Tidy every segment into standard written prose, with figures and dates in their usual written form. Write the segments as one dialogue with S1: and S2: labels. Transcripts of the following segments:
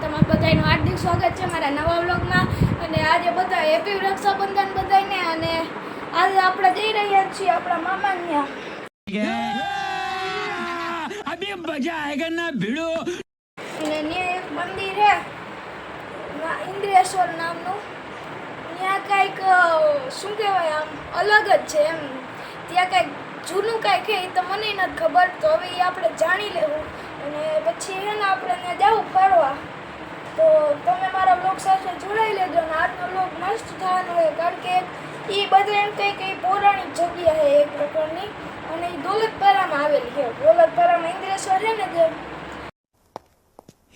S1: તમારું બધાનું હાર્દિક સ્વાગત છે મારા નવા વ્લોગમાં। અને આજે બધા હેપી રક્ષાબંધન બધાને। અને આજે આપણે જઈ રહ્યા છીએ આપણા મામાને ત્યાં।
S2: અભી મજા આયેગા ના ભીડો।
S1: અને ત્યાં એક મંદિર છે ઇન્દ્રેશ્વર નામનું। ત્યાં કંઈક શું કહેવાય આમ અલગ જ છે એમ। ત્યાં કંઈક જૂનું કાંઈક છે એ તો મને નથી ખબર, તો હવે એ આપણે જાણી લેવું। અને પછી છે ને આપણે ત્યાં જવું ફરવા। તો તમે મારા બ્લોગ સાથે જોડાઈ લેજો। અને આજનો બ્લોગ મસ્ત થવાનો છે, કારણ કે એ બધા એમ કંઈક એ પૌરાણિક જગ્યા છે એક પ્રકારની, અને એ દોલતપરામાં આવેલી છે। દોલતપરામાં ઇન્દ્રેશ્વર છે ને જે,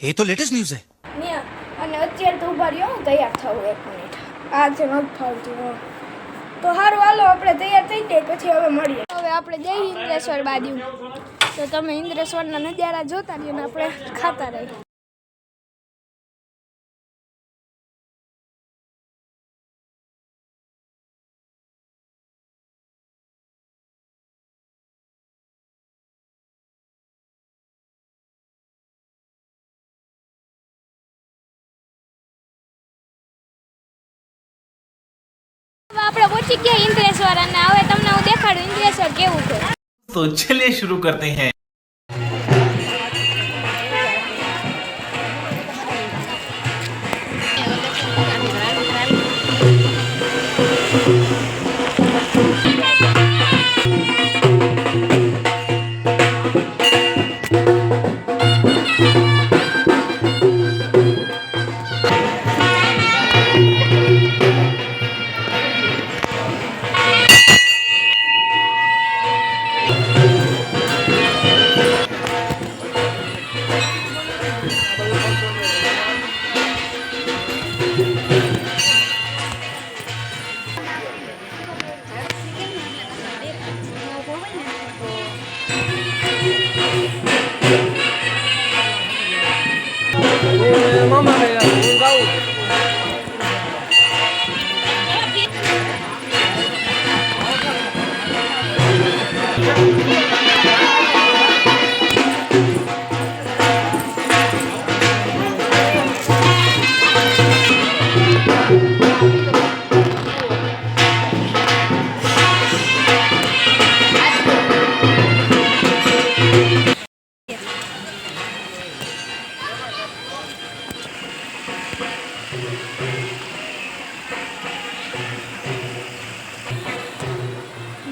S3: ये तो लेटेस्ट न्यूज़ है।
S1: ત્યાં। અને અત્યારે તો ઉભા રહ્યો, હું તૈયાર થવું 1 મિનિટ। આ છે નથી ફાવતું। તો સારું હાલો આપણે તૈયાર થઈ જાય પછી હવે મળીએ। હવે આપણે જઈએ ઇન્દ્રેશ્વર બાજુ, તો તમે ઇન્દ્રેશ્વરના નજારા જોતા રહ્યો ને આપણે ખાતા રહીએ। આપણે પહોંચી ગયા ઇન્દ્રેશ્વર, અને હવે તમને હું દેખાડું ઇન્દ્રેશ્વર કેવું છે।
S3: तो चलिए शुरू करते हैं।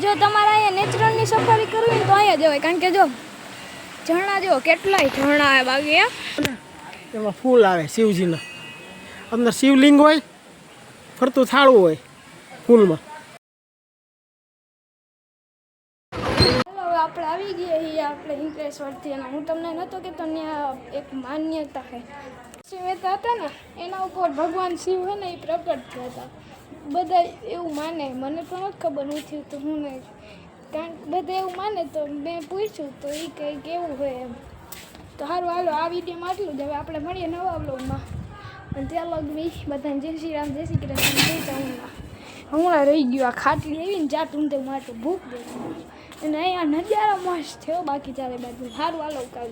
S1: જો તમારે અહીંયા નેચરલની સફારી કરવી હોય તો અહીંયા જવાય, કારણ કે જો ઝરણા જો કેટલાય ઝરણા આવે બાકી
S4: એમાં ફૂલ આવે શિવજીના, અંદર શિવલિંગ હોય, ફરતું થાળું હોય ફૂલમાં।
S1: હવે આપણે આવી ગયા છીએ આપણે ઇન્દ્રેશ્વરથી, અને હું તમને નહોતો કે ત્યાં એક માન્યતા છે। શિવ હતા ને એના ઉપર ભગવાન શિવ છે ને એ પ્રગટ થયા હતા। બધા એવું માને, મને તો નથી ખબર હું થયું તો હું નહીં, કારણ કે બધા એવું માને તો મેં પૂછ્યું તો એ કંઈક એવું હોય એમ। તો સારું હાલો આ વિડીયોમાં આટલું જ। હવે આપણે મળીએ નવા બ્લોગમાં, અને ત્યાં લગવી બધાને જય શ્રી રામ, જય શ્રી કૃષ્ણ, જય ચામુંડા। હમણાં રહી ગયું આ ખાટલી એવી ને જાતું તે માટે ભૂખ દે, અને અહીંયા નજારા મસ્ત થયો બાકી ચારે બાજુ। સારું હાલો કાલ